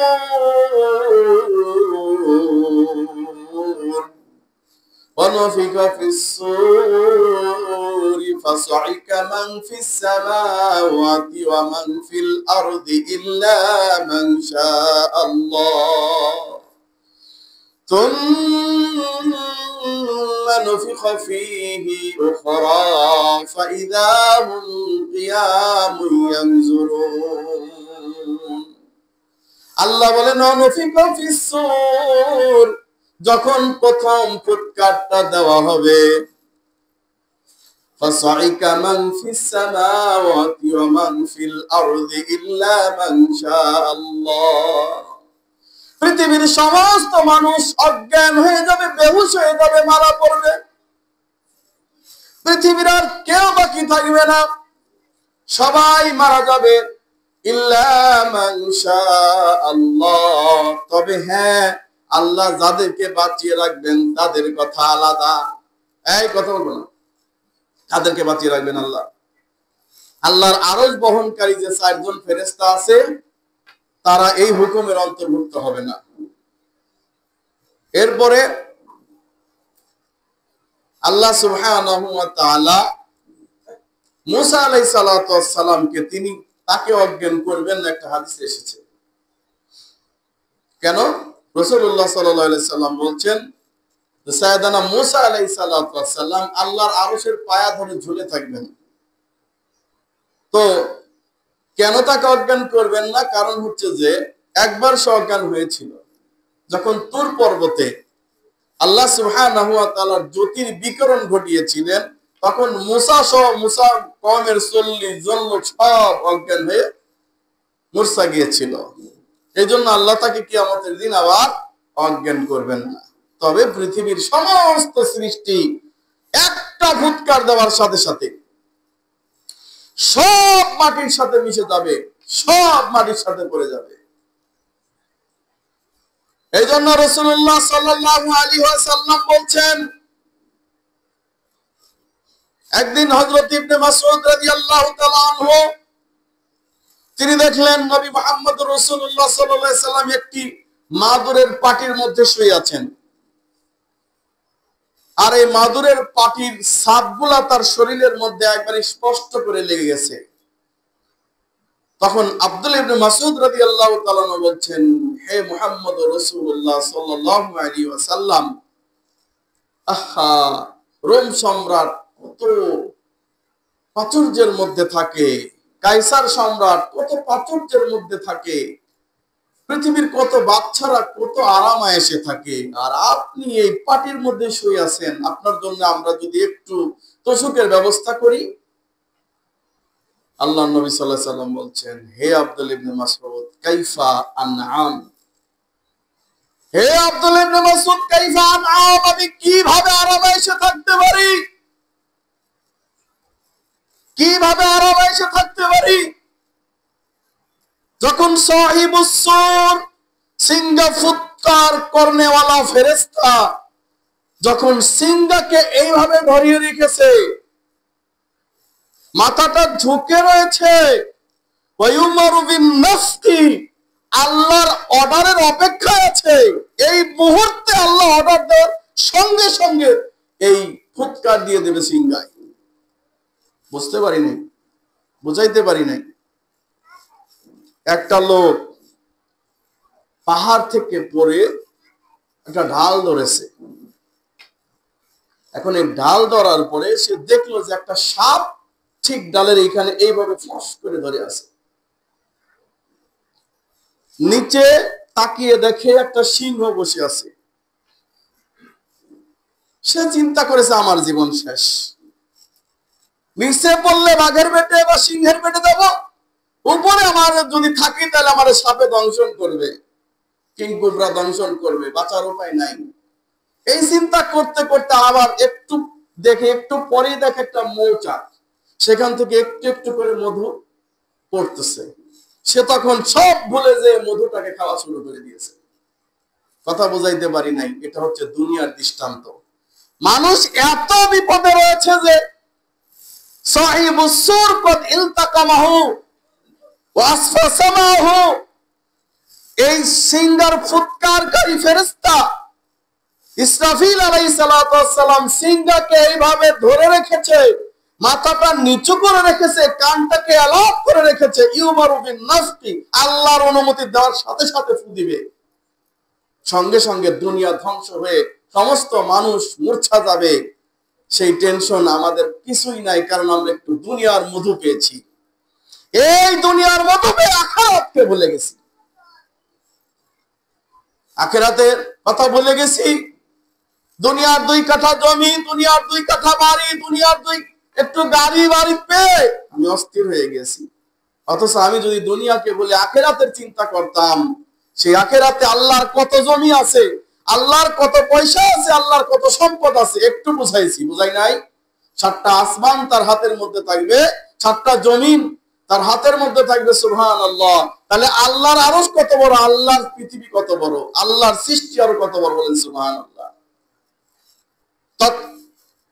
Speaker 1: ونفخ في الصور فصعق من في السماوات ومن في الأرض إلا من شاء الله ثم نفخ فيه أخرى فإذا هم قيام ينظرون আল্লাহ বলেন ونفخ في الصور যখন প্রথম ফুৎকারটা দেওয়া হবে ফাসাইকা মান ফিস সামাওয়াতি ওয়া মান ফিল আরদি ইল্লা মান শাআল্লাহ, পৃথিবীর সমস্ত মানুষ অজ্ঞান হয়ে যাবে, বেহুশ হয়ে যাবে, মারা পড়বে। পৃথিবীর আর কেউ বাকি থাকবে না, সবাই মারা যাবে। ইল্লা মান শাআল্লাহ, তবে হ্যাঁ আল্লাহ যাদেরকে বাঁচিয়ে রাখবেন তাদের কথা আলাদা। এই কথা বলবো না, তাদেরকে বাঁচিয়ে রাখবেন আল্লাহ। আল্লাহর আরশ বহনকারী যে 4 জন ফেরেশতা আছে তারা এই হুকুমের অন্তর্ভুক্ত হবে না। এরপরে আল্লাহ সুবহানাহু ওয়া তাআলা মুসা আলাইহিস সালাতু ওয়াস সালামকে তাকে অজ্ঞান করবেন না, একটা হাদিসে এসেছে। কেন? রাসূলুল্লাহ সাল্লাল্লাহু আলাইহি সাল্লাম বলছেন যে সাইয়েদানা মুসা আলাইহিস সালাতু ওয়াস সালাম আল্লাহর আরশের পায়া ধরে ঝুলে থাকবেন। তো কেন তাকে অজ্ঞান করবেন না? কারণ হচ্ছে যে একবার সে অজ্ঞান হয়েছিল যখন তুর পর্বতে আল্লাহ সুবহানাহু ওয়া তাআলার জ্যোতির বিকিরণ ঘটিয়েছিলেন, তখন মুসা কওমের 40 জন লোক সব অজ্ঞান হয়ে মূর্ছা গিয়েছিল। এই জন্য আল্লাহ তাকে কিয়ামতের দিন আবার অজ্ঞান করবেন না। তবে পৃথিবীর সমস্ত সৃষ্টি একটা ফুৎকার দেওয়ার সাথে সাথে সব মাটির সাথে মিশে যাবে, সব মাটির সাথে পড়ে যাবে। এই জন্য রাসূলুল্লাহ সাল্লাল্লাহু আলাইহি ওয়াসাল্লাম বলছেন, একদিন হযরত ইবনে মাসউদ রাদিয়াল্লাহু তাআলা আনহু তিনি দেখলেন নবী মুহাম্মদ রাসূলুল্লাহ সাল্লাল্লাহু আলাইহি ওয়াসাল্লাম একটি মাদুরের পাটির মধ্যে শুয়ে আছেন, আর এই মাদুরের পাটির ছাপগুলা তার শরীরের মধ্যে একবার স্পষ্ট করে লেগে গেছে। তখন আব্দুল্লাহ ইবনে মাসউদ রাদিয়াল্লাহু তাআলা বলছেন, হে মুহাম্মদ রাসূলুল্লাহ সাল্লাল্লাহু আলাইহি ওয়াসাল্লাম, আহা, রোম সম্রাট কত প্রাচুর্যের মধ্যে থাকে, কাইসার সম্রাট কত প্রাচুর্যের মধ্যে থাকে, পৃথিবীর কত বাচ্চারা কত আরামে এসে থাকে, আর আপনি এই পাটির মধ্যে শুয়ে আছেন। আপনার জন্য আমরা যদি একটু তোষকের ব্যবস্থা করি। আল্লাহ নবী সাল্লাল্লাহু আলাইহি ওয়াসাল্লাম বলছেন, হে আব্দুল্লাহ ইবনে মাসউদ, কাইফা আনআম, হে আব্দুল্লাহ ইবনে মাসউদ, কাইফা আনআম, আমি কিভাবে আরামে এসে থাকতে পারি, কিভাবে আরামে এসে থাকতে পারি? যখন সাহিবুস সূর, সিংহা ফুৎকার করনেওয়ালা ফেরেশতা, যখন সিংহাকে এইভাবে ধরিয়ে রেখেছে, মাথাটা ঝুঁকে রয়েছে, ওয়ায়ুমারু বিন-নাফখি, আল্লাহর অর্ডারের অপেক্ষায় আছে। এই মুহূর্তে আল্লাহ অর্ডার দেওয়ার সঙ্গে সঙ্গে এই ফুৎকার দিয়ে দেবে সিংহায়। বুঝতে পারি নাই, বুঝাইতে পারি নাই। একটা লোক পাহাড় থেকে পড়ে একটা ঢাল ধরেছে। এখন এই ঢাল ধরার পরে সে দেখলো যে একটা সাপ ঠিক ডালের এইখানে এইভাবে ফস করে ধরে আছে। নিচে তাকিয়ে দেখে একটা সিংহ বসে আছে। সে চিন্তা করেছে আমার জীবন শেষ, নিচে পড়লে বাঘের পেটে বা সিংহের পেটে যাব, উপরে আমার যদি থাকি তাহলে আমার সাপে দংশন করবে, কিংকবরা দংশন করবে, বাঁচার উপায় নাই। এই চিন্তা করতে করতে আবার একটু পরেই দেখে একটা মৌচাক, সেখান থেকে একটু একটু করে মধু পড়তেছে। সে তখন সব ভুলে যে মধুটাকে খাওয়া শুরু করে দিয়েছে। কথা বুঝাইতে পারি নাই, এটা হচ্ছে দুনিয়ার দৃষ্টান্ত। মানুষ এত বিপদে রয়েছে যে সাহিবুস সুর কদ ইলতাকামাহু ওয়া আসফা সামাহু, এই সিঙ্গার ফুৎকারকারী ফেরেশতা ইসরাফিল আলাইহিস সালাতু ওয়াস সালাম সিঙ্গাকে এইভাবে ধরে রেখেছে, মাথাটা নিচু করে রেখেছে, কানটাকে আলাপ করে রেখেছে। ইউমারু বিন নাফকি, আল্লাহর অনুমতি দেওয়ার সাথে সাথে ফু দিবে, সঙ্গে সঙ্গে দুনিয়া ধ্বংস হয়ে সমস্ত মানুষ মূর্ছা যাবে। সেই টেনশন আমাদের কিছুই নাই, কারণ আমরা একটু দুনিয়ার মধু পেয়েছি। এই দুনিয়ার মধু পেয়ে আখিরাতকে ভুলে গেছি, আখিরাতের কথা ভুলে গেছি। দুনিয়ার 2 কাঠা জমি, দুনিয়ার 2 কাঠা বাড়ি, দুনিয়ার একটু গাড়ি বাড়ি পেয়ে আমি অস্থির হয়ে গেছি। অথচ আমি যদি দুনিয়াকে বলে আখিরাতের চিন্তা করতাম, সেই আখিরাতে আল্লাহর কত জমি আছে, আল্লাহর কত পয়সা আছে, আল্লাহর কত সম্পদ আছে, একটু বুঝাইছি, বুঝাই নাই? 7টা আসমান তার হাতের মধ্যে থাকবে, 7টা জমিন তার হাতের মধ্যে থাকবে। সুবহানাল্লাহ। তাহলে আল্লাহর আরশ কত বড়, আল্লাহর পৃথিবী কত বড়, আল্লাহর সৃষ্টি আরো কত বড়, বলেন সুবহানাল্লাহ।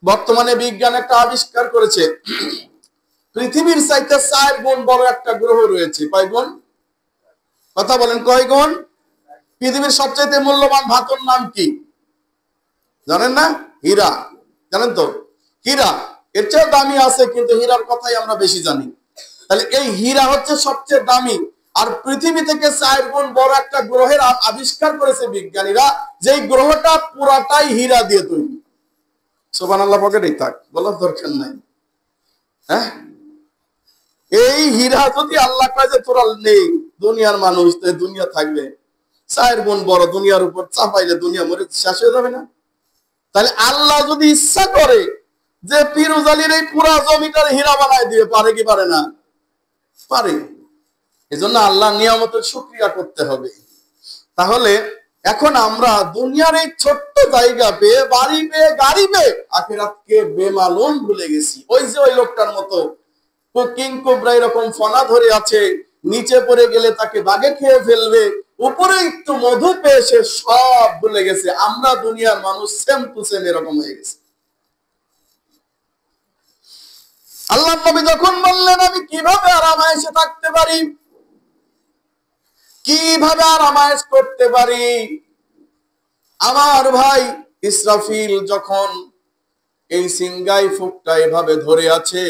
Speaker 1: বর্তমানে বিজ্ঞান একটা আবিষ্কার করেছে, পৃথিবীর চাইতে 4 গুণ বড় একটা গ্রহ রয়েছে। কয় গুণ? কথা বলেন, কয় গুণ? পৃথিবীর সবচেয়ে মূল্যবান ধাতুর নাম কি জানেন না? হীরা। জানেন তো? হীরা এর চেয়ে দামি আছে, কিন্তু হীরার কথাই আমরা বেশি জানি। তাহলে এই হীরা হচ্ছে সবচেয়ে দামি, আর পৃথিবী থেকে 4 গুণ বড় একটা গ্রহের আবিষ্কার করেছে বিজ্ঞানীরা, যেই গ্রহটা পুরাটাই হীরা দিয়ে তৈরি। সুবহানাল্লাহ, পকেটেই থাক, বলার দরকার নাই। হ্যাঁ, এই হীরা যদি আল্লাহ কয় যে তোরা নেই, দুনিয়ার মানুষ তো দুনিয়া থাকবে, 4 গুণ বড়, দুনিয়ার উপর চাপাইলে দুনিয়া মরে শেষ হয়ে যাবে না? তাহলে আল্লাহ যদি ইচ্ছা করে যে ফিরোজ আলীর এই পুরা জমিটার হীরা বানায় দিবে, পারে কি পারে না? পারে। এজন্য আল্লাহর নিয়ামতের শুকরিয়া করতে হবে। তাহলে এখন আমরা দুনিয়ার এই ছোট্ট জায়গা পেয়ে, বাড়ি পেয়ে, গাড়ি পেয়ে, আখিরাতকে বেমালুম ভুলে গেছি। ওই যে ওই লোকটার মতো কিং কোবরা এরকম ফনা ধরে আছে, নিচে পড়ে গেলে তাকে বাগে খেয়ে ফেলবে, উপরে একটু মধু পেয়ে সে সব ভুলে গেছে। আমরা দুনিয়ার মানুষ সেম টু সেম এরকম হয়ে গেছে। আল্লাহ নবী যখন বললেন আমি কিভাবে আরামায়েশে থাকতে পারি, কিভাবে আরামায়েশ করতে পারি, আমার ভাই ইসরাফিল যখন এই সিঙ্গাই ফুকটা এভাবে ধরে আছে,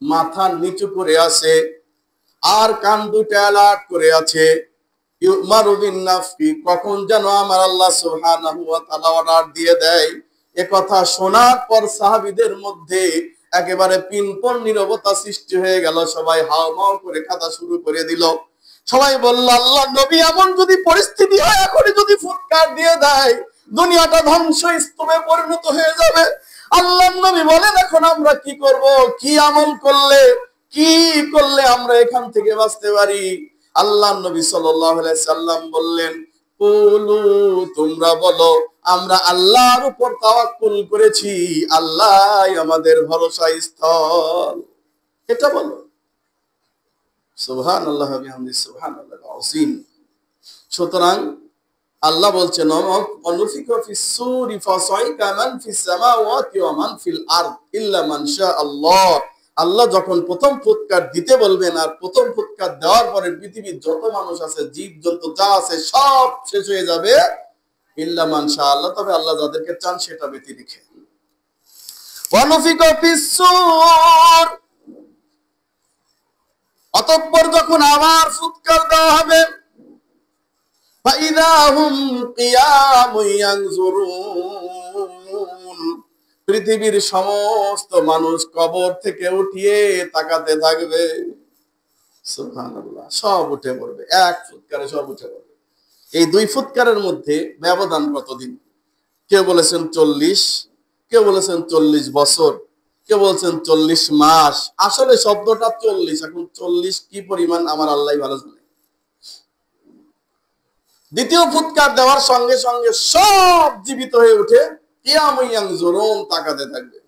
Speaker 1: মাথা নিচু করে আছে, আর কান দুটো অ্যালার্ট করে আছে, ইউমারু বিন নাফকি, কখন যেন আমার আল্লাহ সুবহানাহু ওয়া তাআলা অর্ডার দিয়ে দেয়। এ কথা শোনার পর সাহাবীদের মধ্যে একেবারে পিনপন নীরবতা সৃষ্টি হয়ে গেল। সবাই হাওমাও করে কাঁদা শুরু করে দিল। সবাই বলল, আল্লাহ নবী, এমন যদি পরিস্থিতি হয়, এখনই যদি ফুৎকার দিয়ে দেয়, দুনিয়াটা ধ্বংসস্তূপে পরিণত হয়ে যাবে। আল্লাহ নবী বলেন, এখন আমরা কি করব? কি আমল করলে, কি করলে আমরা এখান থেকে বাঁচতে পারি? আল্লাহ নবী সাল্লাল্লাহু আলাইহি সাল্লাম বললেন, কুলু, তোমরা বলো, আমরা আল্লাহর উপর তাওয়াক্কুল করেছি, আল্লাহই আমাদের ভরসা স্থল। এটা বলো। সুবহানাল্লাহ ওয়া বিহামদিহি, সুবহানাল্লাহিল আযীম। সুতরাং আল্লাহ বলছেন, অনুফিকা ফিস সূরি ফাসাইকা মান ফিস সামাওয়াতি ওয়া মান ফিল আরদ ইল্লা মান শাআল্লাহ। আল্লাহ যখন প্রথম ফুৎকার দিতে বলবেন, আর প্রথম ফুৎকার দেওয়ার পরে পৃথিবীর যত মানুষ আছে, জীব জন্তু যা আছে, সব শেষ হয়ে যাবে, ইল্লা মান শাআল্লাহ, তবে আল্লাহ যাদেরকে চান সেটা ব্যতি রেখে। অনুফিকা ফিস সূর, অতঃপর যখন আবার ফুৎকার দেওয়া হবে, ফাইদা হুম কিয়ামুন ইয়ানজুরুন, পৃথিবীর সমস্ত মানুষ কবর থেকে উঠিয়ে তাকাতে থাকবে। সুবহানাল্লাহ, সব উঠে পড়বে, এক ফুৎকারে সব উঠে পড়বে। এই 2 ফুৎকারের মধ্যে ব্যবধান কতদিন? কেউ বলেছেন 40, কেউ বলেছেন 40 বছর, কেউ বলছেন 40 মাস। আসলে শব্দটা 40, এখন 40 কি পরিমাণ আমার আল্লাহই ভালো জানে। দ্বিতীয় ফুৎকার দেওয়ার সঙ্গে সঙ্গে সব জীবিত হয়ে উঠে কিয়ামুন ইয়ানজুরুন, তাকাতে থাকবে।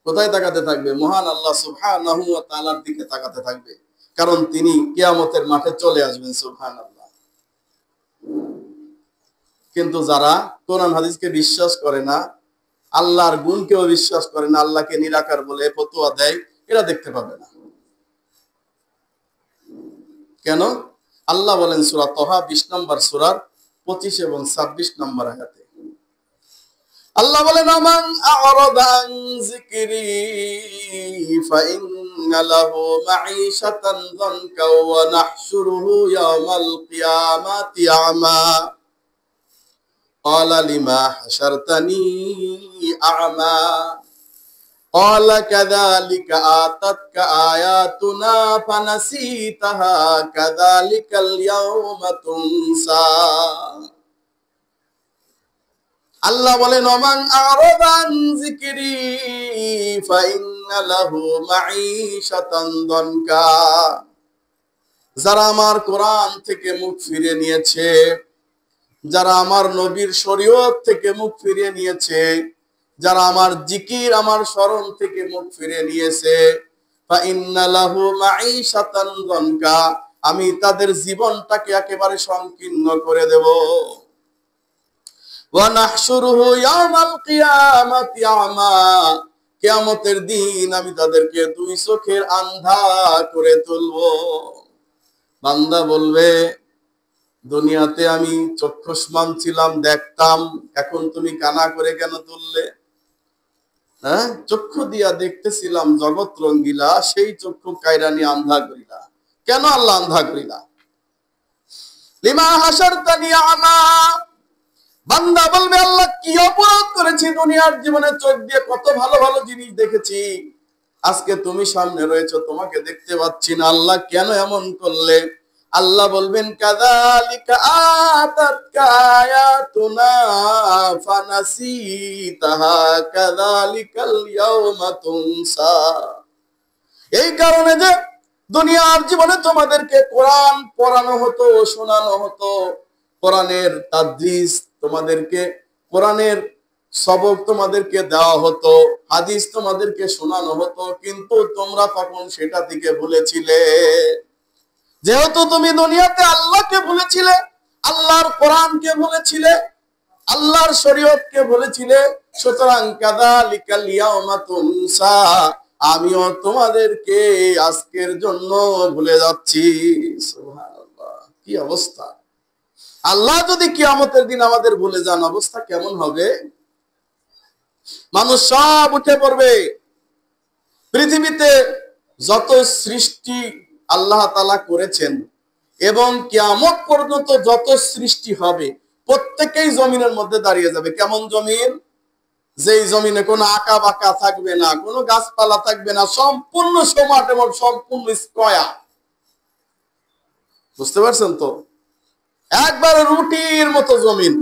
Speaker 1: কোথায় তাকাতে থাকবে? মহান আল্লাহ সুবহানাহু ওয়া তাআলার দিকে তাকাতে থাকবে, কারণ তিনি কিয়ামতের মাঠে চলে আসবেন। সুবহানাল্লাহ। কিন্তু যারা কোরআন হাদিসকে বিশ্বাস করে না, আল্লাহর গুণকেও বিশ্বাস করে না, আল্লাহকে নিরাকার বলে ফতোয়া দেয়, এরা দেখতে পাবে না। কেন? আল্লাহ বলেন সূরা তাহা 20 নম্বর সূরার 25 এবং 26 নম্বর আয়াতে, আল্লাহ বলেন আমান আ'রাদা আন যিকরি ফাইন্না লাহু মাঈশাতান যানকা ওয়া নাহশুরুহু ইয়াওমাল কিয়ামাতি আমা ক্বালা লিমা হাশারতানি আমা ক্বালা কাযালিকা আতাতকা আয়াতুনা ফানাসিতাহা কাযালিকাল ইয়াওমা তুনসা। আল্লাহ বলেন ওমান আ'রাদা আন যিকরি ফাইন্না লাহু মাঈশাতান যানকা, যারা আমার কোরআন থেকে মুখ ফিরিয়ে নিয়েছে, যারা আমার নবীর শরীয়ত থেকে মুখ ফিরিয়ে নিয়েছে, যারা আমার জিকির আমার স্মরণ থেকে মুখ ফিরিয়ে নিয়েছে, ফাইন্না লাহু মাঈশাতান যানকা, আমি তাদের জীবনটাকে একেবারে সংকীর্ণ করে দেব। ওয়া নাহশুরুহু ইয়াওমাল কিয়ামাতি আমা, কিয়ামতের দিন আমি তাদেরকে দুই চোখের আন্ধা করে তুলব। বান্দা বলবে দুনিয়াতে আমি চক্ষুষ্মান ছিলাম, দেখতাম, এখন তুমি কানা করে কেন তুললে? হ্যাঁ, চক্ষু দিয়া দেখতেছিলাম জগৎ রঙ্গিলা, সেই চক্ষু কায়রানি আন্ধা করিলা। কেন আল্লাহ আন্ধা করিলা? লিমা হাশারতানি আমা, বান্দা বলবে আল্লাহ কি অপরাধ করেছি? দুনিয়ার জীবনে চোখ দিয়ে কত ভালো ভালো জিনিস দেখেছি, আজকে তুমি সামনে রয়েছো, তোমাকে দেখতে পাচ্ছি না, আল্লাহ কেন এমন করলে? আল্লাহ বলবেন কাযালিকা আতাতকা আয়াতুনা ফানাসিতাহা কাযালিকাল ইয়াওমা তুনসা। এই কারণে যে দুনিয়ার জীবনে তোমাদেরকে কোরআন পড়ানো হতো, শোনানো হতো, কোরআনের তাদরিস তোমাদেরকে, কোরআনের সবক তোমাদেরকে দেওয়া হতো, হাদিস তোমাদেরকে শোনানো হতো, কিন্তু তোমরা তখন সেটা থেকে ভুলেছিলে। যেহেতু তুমি দুনিয়াতে আল্লাহকে ভুলেছিলে, আল্লাহর কোরআনকে ভুলেছিলে, আল্লাহর শরীয়তকে ভুলেছিলে, সুতরাং কাযালিকাল ইয়াওমা তুনসা, আমিও তোমাদেরকে আজকের জন্য ভুলে যাচ্ছি। সুবহানাল্লাহ, কি অবস্থা! আল্লাহ যদি কিয়ামতের দিন আমাদের ভুলে যান, অবস্থা কেমন হবে? মানুষ সব উঠে পড়বে। পৃথিবীতে যত সৃষ্টি আল্লাহ তাআলা করেছেন এবং কিয়ামত পর্যন্ত যত সৃষ্টি হবে, প্রত্যেকেই জমিনের মধ্যে দাঁড়িয়ে যাবে। কেমন জমিন? যেই জমিনে কোনো আঁকা বাঁকা থাকবে না, কোনো গাছপালা থাকবে না, সম্পূর্ণ সমান এবং সম্পূর্ণ স্কয়ার। বুঝতে পারছেন তো? একবার রুটির মতো জমিন,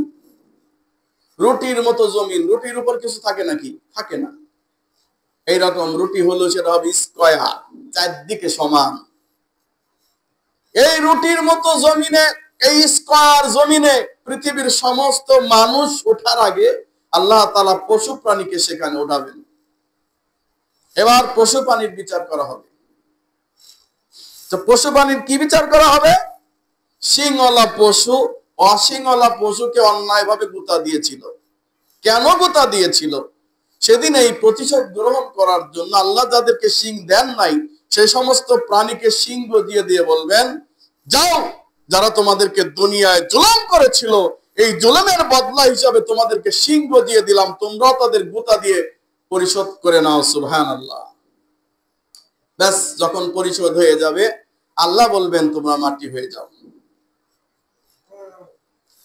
Speaker 1: রুটির মতো জমিন, রুটির উপর কিছু থাকে নাকি? থাকে না। এইরকম রুটি হলো, সেটা হবে স্কয়ার, চারদিকে সমান। এই রুটির মতো জমিনে, এই স্কয়ার জমিনে পৃথিবীর সমস্ত মানুষ ওঠার আগে আল্লাহ তাআলা পশু প্রাণীকে সেখানে ওঠাবেন। এবার পশু প্রাণীর বিচার করা হবে। তো পশু প্রাণীর কি বিচার করা হবে? শিংওয়ালা পশু অশিংওয়ালা পশুকে অন্যায়ভাবে গুঁতা দিয়েছিল। কেন গুঁতা দিয়েছিল? সেদিন এই প্রতিশোধ গ্রহণ করার জন্য আল্লাহ যাদেরকে শিং দেন নাই, সেই সমস্ত প্রাণীকে শিং দিয়ে দিয়ে বলবেন, যাও, যারা তোমাদেরকে দুনিয়ায় জুলুম করেছিল, এই জুলুমের বদলা হিসাবে তোমাদেরকে শিং দিয়ে দিলাম, তোমরাও তাদের গুঁতা দিয়ে পরিশোধ করে নাও। সুবহানাল্লাহ। ব্যাস, যখন পরিশোধ হয়ে যাবে, আল্লাহ বলবেন তোমরা মাটি হয়ে যাও।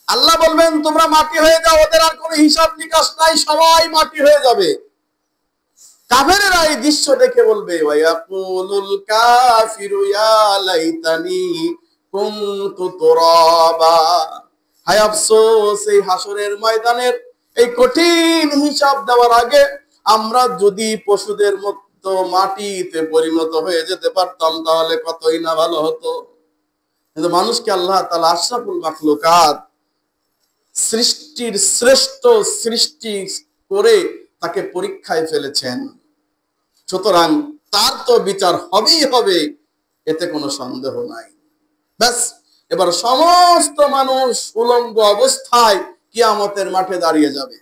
Speaker 1: আল্লাহ বলবেন তোমরা মাটি হয়ে যাও, ওদের আর কোনো হিসাব নিকাশ নাই, সবাই মাটি হয়ে যাবে। কাফেরেরা এই দৃশ্য দেখে বলবে, ওয়ায়াকুলুল কাফিরু ইয়া লাইতানি কুনতু তুরাবা, হায় আফসোস, এই হাসরের ময়দানের এই কঠিন হিসাব দেওয়ার আগে আমরা যদি পশুদের মতো মাটিতে পরিণত হয়ে যেতে পারতাম, তাহলে কতই না ভালো হতো। কিন্তু মানুষকে আল্লাহ তাআলা আশরাফুল মাখলুকাত, সৃষ্টির শ্রেষ্ঠ সৃষ্টি করে তাকে পরীক্ষায় ফেলেছেন। সুতরাং তার তো বিচার হবেই হবে, এতে কোনো সন্দেহ নাই। ব্যাস, এবার সমস্ত মানুষ উলঙ্গ অবস্থায় কিয়ামতের মাঠে দাঁড়িয়ে যাবে।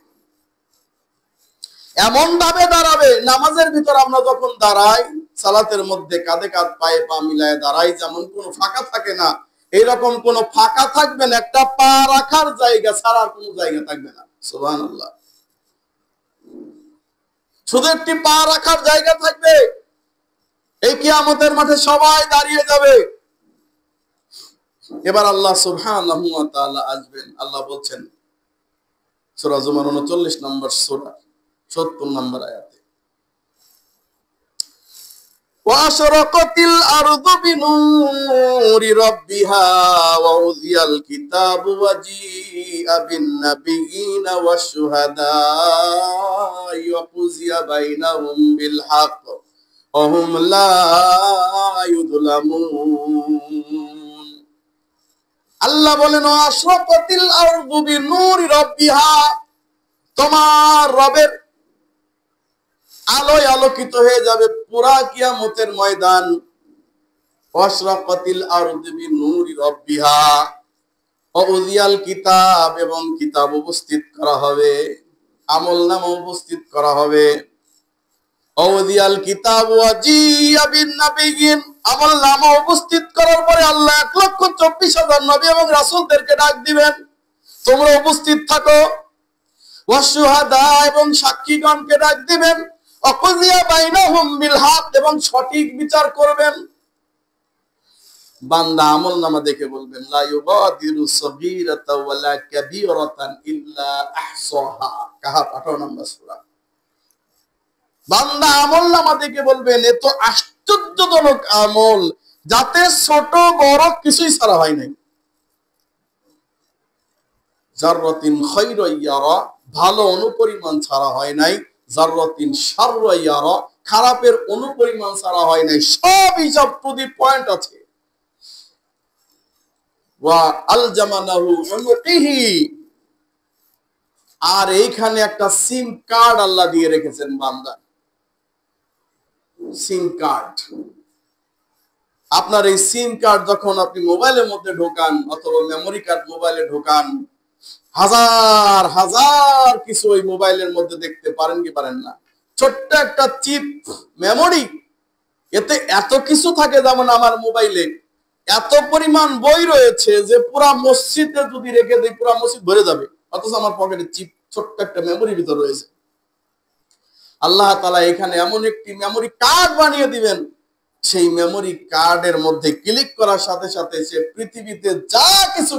Speaker 1: এমন ভাবে দাঁড়াবে, নামাজের ভিতর আমরা যখন দাঁড়াই, সালাতের মধ্যে কাঁধে কাঁধ পায়ে পা মিলায় দাঁড়াই, যেমন কোনো ফাঁকা থাকে না, এইরকম কোন ফাঁকা থাকবে না, একটা পা রাখার জায়গা ছাড়ার কোনো জায়গা থাকবে না। সুবহানাল্লাহ। শুধু একটি পা রাখার জায়গা থাকবে। এই কিয়ামতের মাঠে সবাই দাঁড়িয়ে যাবে। এবার আল্লাহ সুবহানাহু ওয়া তাআলা আসবেন। আল্লাহ বলছেন সূরা জুমার 39 নম্বর সূরা 70 নম্বর আয়াতে, ওয়াশরাকাতিল আরদু বিনুরি রাব্বিহা ওয়া উযিয়াল কিতাবু ওয়া জিআ বিন নাবিয়িনা ওয়াশ শুহাদা ওয়া কুযিয়া বাইনাহুম বিল হক ওয়া হুম লা ইউযলামুন। আল্লাহ বলেন ওয়াশরাকাতিল আরদু বিনুরি রাব্বিহা, তোমার রবের আলোয় আলোকিত হয়ে যাবে পুরা কিয়ামতের ময়দান। ওয়াশরাকাতিল আরদু বিনুরি রাব্বিহা ওয়া উযিয়াল কিতাব, এবং কিতাব উপস্থিত করা হবে, আমলনামা উপস্থিত করা হবে। ওয়া উযিয়াল কিতাব ওয়া জিআ বিন নাবিয়িন, আমলনামা উপস্থিত করার পরে আল্লাহ 1,24,000 নবী এবং রাসূলদেরকে ডাক দিবেন, তোমরা উপস্থিত থাকো। ওয়া শুহাদা, এবং সাক্ষীগণকে ডাক দিবেন। অকুযিয়া বাইনাহুম বিল হক, এবং সঠিক বিচার করবেন। বান্দা আমলনামা দেখে বলবেন লা ইউগাদিরু সগীরাতাও ওয়ালা কাবীরাতান ইল্লা আহসাহা। কাহা 18 নম্বর সূরা। বান্দা আমলনামা দেখে বলবেন এত আশ্চর্যজনক আমল, যাতে ছোট বড় কিছুই ছাড়া হয় নাই। জাররাতিন খায়রা ইয়ারা, ভালো অনুপরিমাণ ছাড়া হয় নাই। জাররাতিন শাররা ইয়ারা, খারাপের অনুপরিমাণ ছাড়া হয় নাই। সব হিসাব টু দি পয়েন্ট আছে। ওয়া আলজামানাহু উনুকিহি, আর এইখানে একটা সিম কার্ড আল্লাহ দিয়ে রেখেছেন বান্দা। সিম কার্ড, আপনার এই সিম কার্ড যখন আপনি মোবাইলের মধ্যে ঢোকান অথবা মেমোরি কার্ড মোবাইলে ঢোকান, হাজার হাজার কিছু ওই মোবাইলের মধ্যে দেখতে পারেন কি পারেন না। ছোট্ট একটা চিপ মেমোরি, এতে এত কিছু থাকে। যেমন আমার মোবাইলে এত পরিমাণ বই রয়েছে যে পুরা মসজিদে যদি রেখে দেয় পুরা মসজিদ ভরে যাবে, অথচ আমার পকেটে চিপ ছোট্ট একটা মেমোরি ভিতর রয়েছে। আল্লাহ তাআলা এখানে এমন একটি মেমোরি কার্ড বানিয়ে দিবেন, সেই মেমোরি কার্ডের মধ্যে ক্লিক করার সাথে সাথে সে পৃথিবীতে যা কিছু